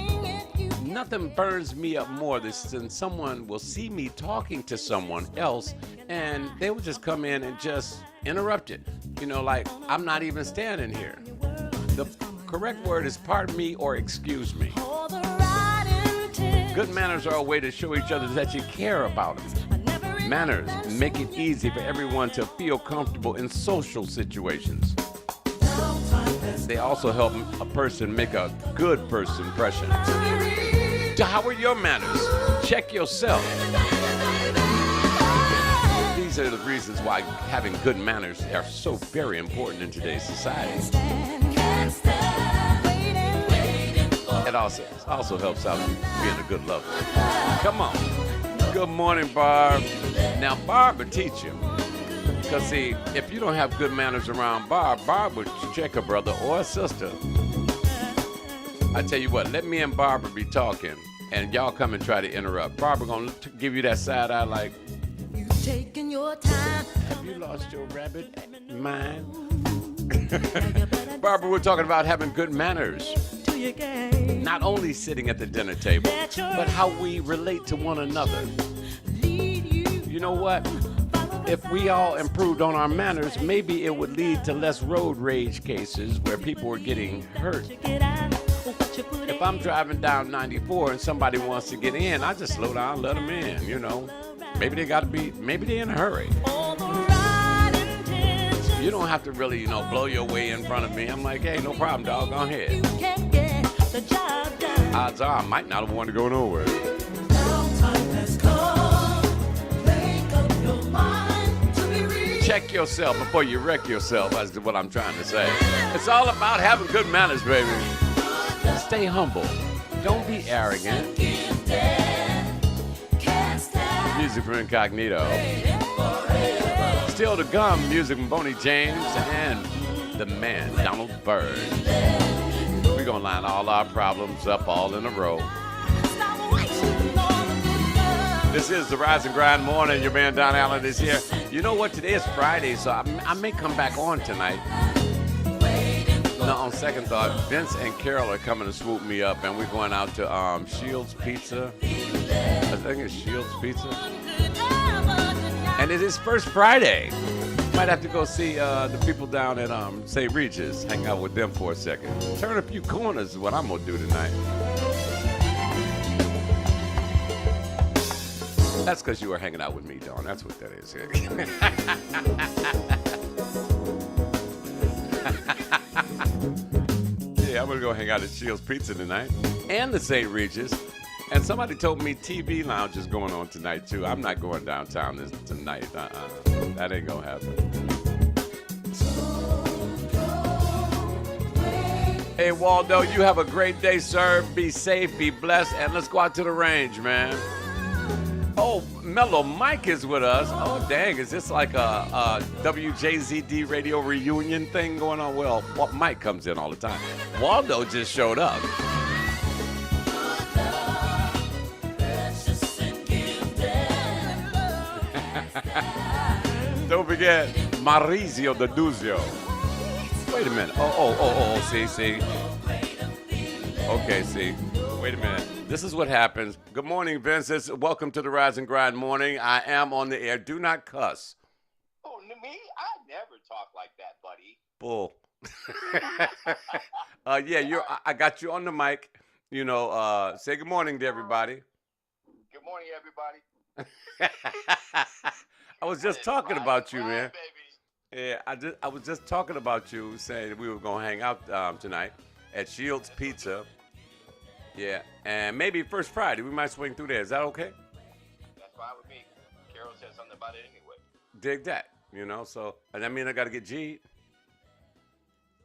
Nothing burns me up more than someone will see me talking to someone else and they will just come in and just interrupt it. Like I'm not even standing here. The correct word is pardon me or excuse me. Good manners are a way to show each other that you care about them. Manners make it easy for everyone to feel comfortable in social situations. They also help a person make a good first impression. How are your manners? Check yourself. These are the reasons why having good manners are so very important in today's society. It also helps out being a good lover. Come on. Good morning, Barb. Now, Barb will teach you. Because, see, if you don't have good manners around Barb, Barb would check a brother or a sister. I tell you what, let me and Barbara be talking, and y'all come and try to interrupt. Barbara gonna give you that side eye like, You've taken your time. have you lost your rabbit mind? Barbara, we're talking about having good manners. To your game. Not only sitting at the dinner table, but how we relate to one another. Lead you. You know what? If we all improved on our manners, maybe it would lead to less road rage cases where people were getting hurt. Check it out. What you put If I'm driving down 94 and somebody wants to get in, I just slow down, let them in, Maybe they're in a hurry. all the right intentions. You don't have to really, blow your way in front of me. I'm like, hey, no problem, dog, go You ahead. can get the job done. Odds are I might not have wanted to go nowhere. Time has come. Make up your mind to be real. Check yourself before you wreck yourself, is what I'm trying to say. It's all about having good manners, baby. Stay humble. Don't be arrogant. Music from Incognito. Still to come, music from Boney James and the man, Donald Byrd. We're going to line all our problems up all in a row. This is the Rise and Grind Morning. Your man, Don Allen, is here. You know what? Today is Friday, so I may come back on tonight. No, on second thought, Vince and Carol are coming to swoop me up, and we're going out to Shields Pizza. I think it's Shields Pizza. And it is First Friday. Might have to go see the people down at St. Regis, hang out with them for a second. Turn a few corners is what I'm going to do tonight. That's because you were hanging out with me, Dawn. That's what that is. Yeah, I'm going to go hang out at Shields Pizza tonight and the St. Regis. And somebody told me TV Lounge is going on tonight, too. I'm not going downtown tonight. That ain't going to happen. Hey, Waldo, you have a great day, sir. Be safe, be blessed, and let's go out to the range, man. Oh, Mellow Mike is with us. Oh, dang, is this like a WJZD radio reunion thing going on? Well, Mike comes in all the time. Waldo just showed up. Don't forget Maurizio the Duzio. Wait a minute. Oh, see. Okay, see. Wait a minute. This is what happens. Good morning, Vince. Welcome to the Rise and Grind Morning. I am on the air. Do not cuss. Oh, me? I never talk like that, buddy. Bull. Yeah, I got you on the mic. You know, say good morning to everybody. Good morning, everybody. I was just talking about you, man. Baby. Yeah, I was just talking about you, saying that we were gonna hang out tonight at Shields Pizza. Yeah, and maybe First Friday we might swing through there. Is that okay? That's fine with me. Carol said something about it anyway. Dig that, you know. So, and I mean, I gotta get G.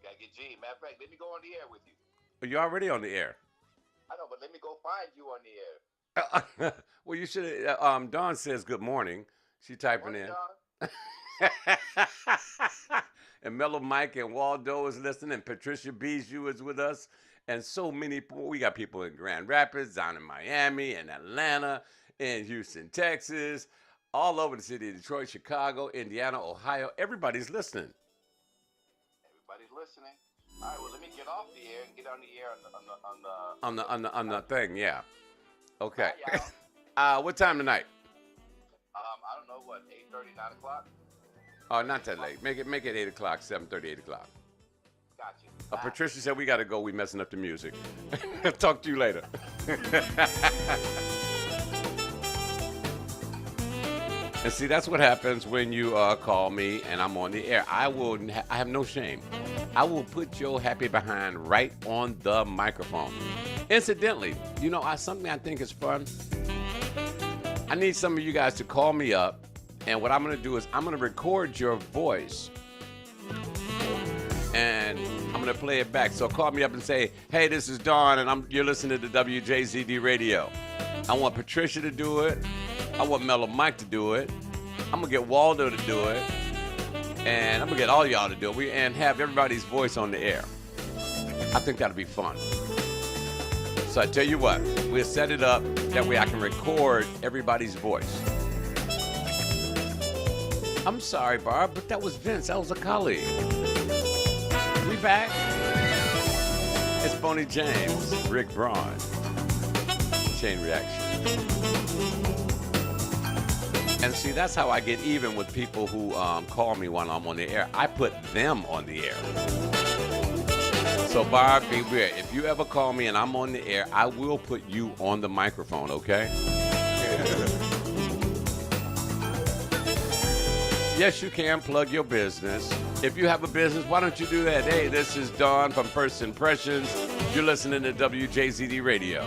Gotta get G. Matter of fact, let me go on the air with you. You're already on the air. I know, but let me go find you on the air. Well, you should. Dawn says good morning. She typing Morning, in. John. And Mellow Mike and Waldo is listening, and Patricia Bijou is with us, and so many people. We got people in Grand Rapids, down in Miami, and Atlanta, in Houston, Texas, all over the city of Detroit, Chicago, Indiana, Ohio. Everybody's listening. Everybody's listening. All right, well, let me get off the air and get on the air On the thing, yeah. Okay. Hi, y'all. What time tonight? I don't know, what, 8:30, 9 o'clock? Oh, not that late. Make it 8 o'clock, 7:30, 8 o'clock. Got you. Bye. Patricia said we got to go. We messing up the music. Talk to you later. And see, that's what happens when you call me and I'm on the air. I have no shame. I will put your happy behind right on the microphone. Incidentally, you know, something I think is fun. I need some of you guys to call me up, and what I'm going to do is I'm going to record your voice, and I'm going to play it back. So call me up and say, hey, this is Dawn, and you're listening to WJZD Radio. I want Patricia to do it. I want Mellow Mike to do it. I'm going to get Waldo to do it, and I'm going to get all y'all to do it, and have everybody's voice on the air. I think that'll be fun. So I tell you what, we'll set it up that way I can record everybody's voice. I'm sorry, Barb, but that was Vince. That was a colleague. We back. It's Boney James, Rick Braun, Chain Reaction. And see, that's how I get even with people who call me when I'm on the air. I put them on the air. So, Barb, be weird. If you ever call me and I'm on the air, I will put you on the microphone, okay? Yes, you can plug your business. If you have a business, why don't you do that? Hey, this is Dawn from First Impressions. You're listening to WJZD Radio.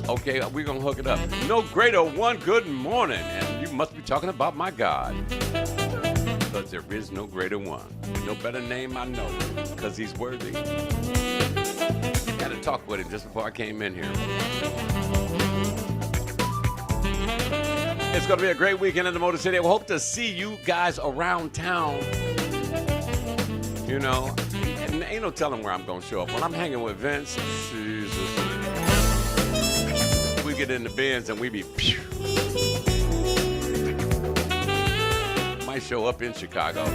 Okay, we're going to hook it up. No greater one, good morning. And you must be talking about my God. Because there is no greater one. No better name I know, because he's worthy. Got to talk with him just before I came in here. It's going to be a great weekend in the Motor City. We hope to see you guys around town. You know, and ain't no telling where I'm going to show up. When I'm hanging with Vince, Jesus. We get in the Benz and we be pew. Might show up in Chicago.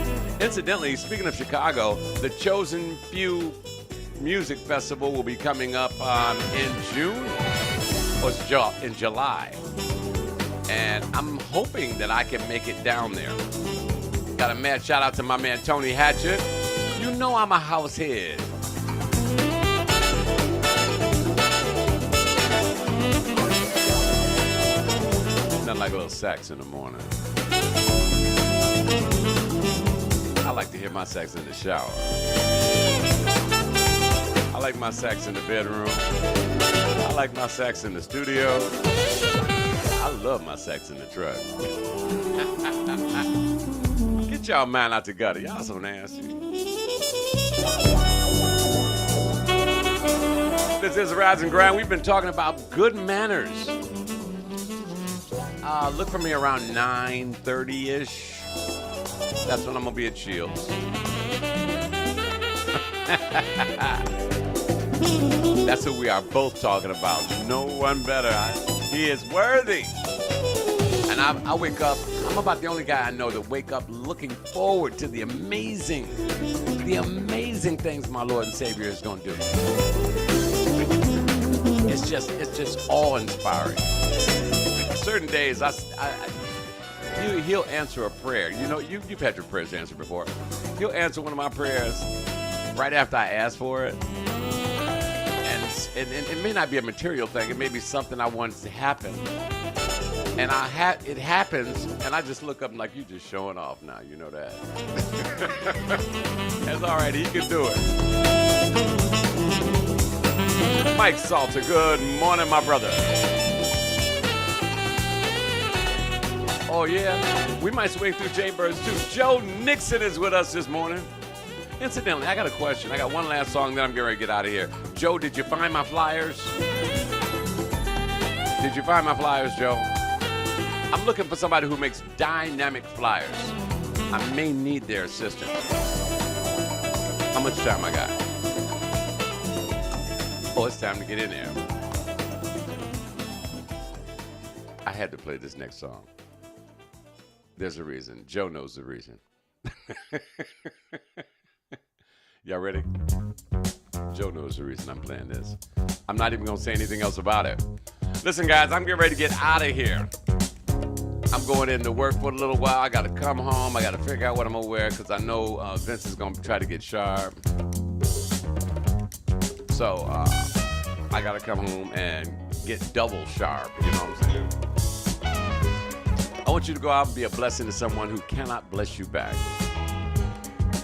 Incidentally, speaking of Chicago, the Chosen Few Music Festival will be coming up in June or in July. And I'm hoping that I can make it down there. Got a mad shout out to my man Tony Hatchett. You know I'm a house head. Nothing like a little sax in the morning. I like to hear my sax in the shower. I like my sax in the bedroom. I like my sax in the studio. I love my sax in the truck. Get y'all mind out the gutter. Y'all so nasty. This is Rise and Grind. We've been talking about good manners. Look for me around 9:30-ish. That's when I'm going to be at Shields. That's who we are both talking about. No one better. He is worthy. And I wake up, I'm about the only guy I know that wake up looking forward to the amazing things my Lord and Savior is going to do. It's just awe-inspiring. Certain days, he'll answer a prayer. You know, you've had your prayers answered before. He'll answer one of my prayers right after I ask for it. And it may not be a material thing. It may be something I want to happen. And it happens, and I just look up and like, you just showing off now. You know that. That's all right. He can do it. Mike Salter, good morning, my brother. Oh, yeah? We might swing through Jaybirds, too. Joe Nixon is with us this morning. Incidentally, I got a question. I got one last song, then I'm getting ready to get out of here. Joe, did you find my flyers? Did you find my flyers, Joe? I'm looking for somebody who makes dynamic flyers. I may need their assistance. How much time I got? Oh, it's time to get in there. I had to play this next song. There's a reason. Joe knows the reason. Y'all ready? Joe knows the reason I'm playing this. I'm not even going to say anything else about it. Listen, guys, I'm getting ready to get out of here. I'm going into work for a little while. I got to come home. I got to figure out what I'm going to wear because I know Vince is going to try to get sharp. So I got to come home and get double sharp. You know what I'm saying? I want you to go out and be a blessing to someone who cannot bless you back.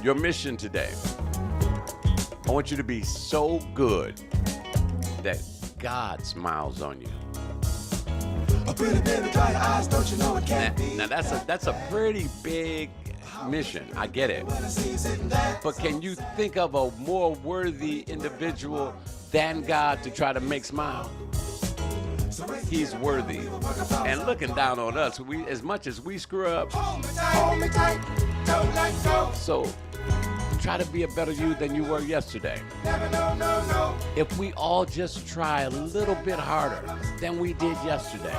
Your mission today, I want you to be so good that God smiles on you. Now that's a pretty big mission. I get it. But can you think of a more worthy individual than God to try to make smile? He's worthy. And looking down on us, as much as we screw up, so try to be a better you than you were yesterday. If we all just try a little bit harder than we did yesterday,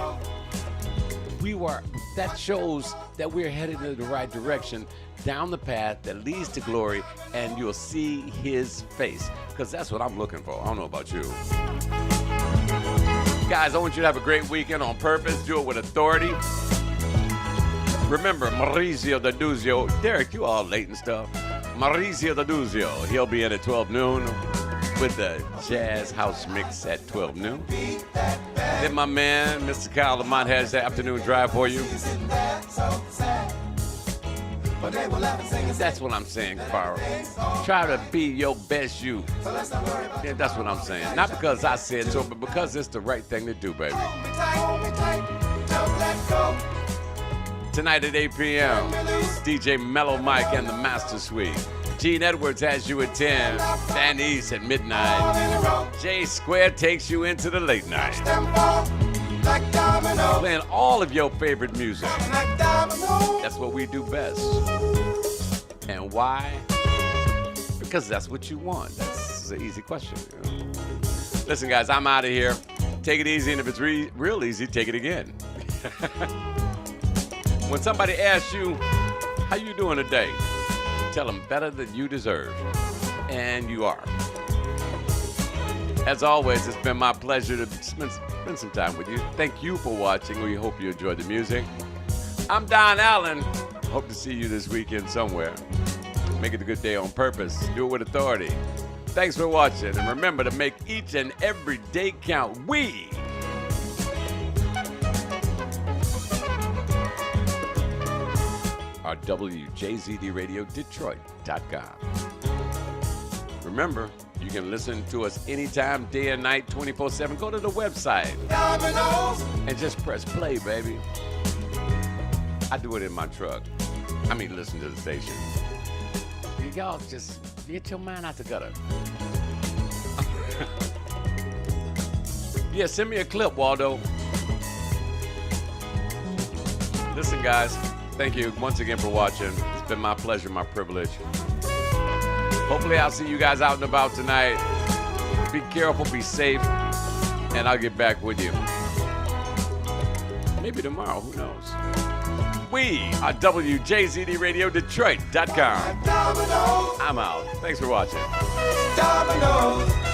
that shows that we're headed in the right direction, down the path that leads to glory, and you'll see his face. Because that's what I'm looking for. I don't know about you. Guys, I want you to have a great weekend on purpose. Do it with authority. Remember, Maurizio D'Aduzio. Derek, you all late and stuff. Maurizio D'Aduzio. He'll be in at 12 noon with the Jazz House Mix at 12 noon. Then my man, Mr. Kyle Lamont, has the afternoon drive for you. That's what I'm saying, Farrell. Try to be your best you. Yeah, that's what I'm saying. Not because I said so, but because it's the right thing to do, baby. Tonight at 8 p.m., DJ Mellow Mike and the Master Suite. Gene Edwards has you at 10. Dan East at midnight. J Square takes you into the late night. Playing all of your favorite music. That's what we do best. And why? Because that's what you want. That's an easy question. You know? Listen, guys, I'm out of here. Take it easy, and if it's real easy, take it again. When somebody asks you, how you doing today? Tell them better than you deserve. And you are. As always, it's been my pleasure to spend some time with you. Thank you for watching. We hope you enjoyed the music. I'm Don Allen. Hope to see you this weekend somewhere. Make it a good day on purpose. Do it with authority. Thanks for watching. And remember to make each and every day count. We are WJZDRadioDetroit.com. Remember, you can listen to us anytime, day and night, 24/7. Go to the website and just press play, baby. I do it in my truck. I mean, listen to the station. Y'all just get your mind out the gutter. Yeah, send me a clip, Waldo. Listen, guys, thank you once again for watching. It's been my pleasure, my privilege. Hopefully I'll see you guys out and about tonight. Be careful, be safe, and I'll get back with you. Maybe tomorrow, who knows? We are WJZD Radio Detroit.com. I'm out. Thanks for watching. Dominoes.